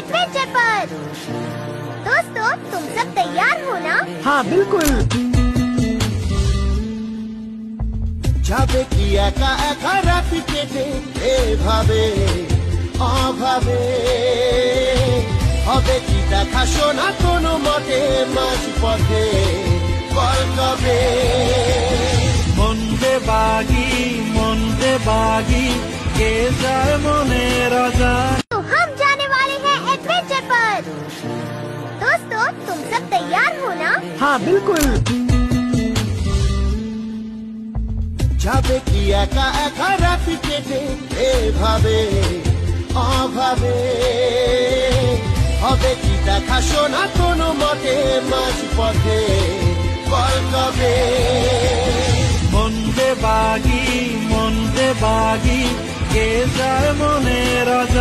Adventure पर। दोस्तों, तुम सब तैयार हो ना? हाँ बिल्कुल। যাবে কি একা একা রাতি কেটে এভাবে অভাবে, হবে কি দেখা শোনা কোনো মতে মাঝ পথে কলকবে। মন্দে বাগি কে যায় মনে রাজা। तो हम जाने वाले हैं एडवेंचर पर। दोस्तों, तुम सब तैयार हो ना? हाँ बिल्कुल। যাবে কি একা একা রাতি কেটে এভাবে অভাবে, হবে কি দেখা শোনা কোনো মতে মাঝ পথে কলকবে। মন্দে বাগি কে যায় মনে রাজা।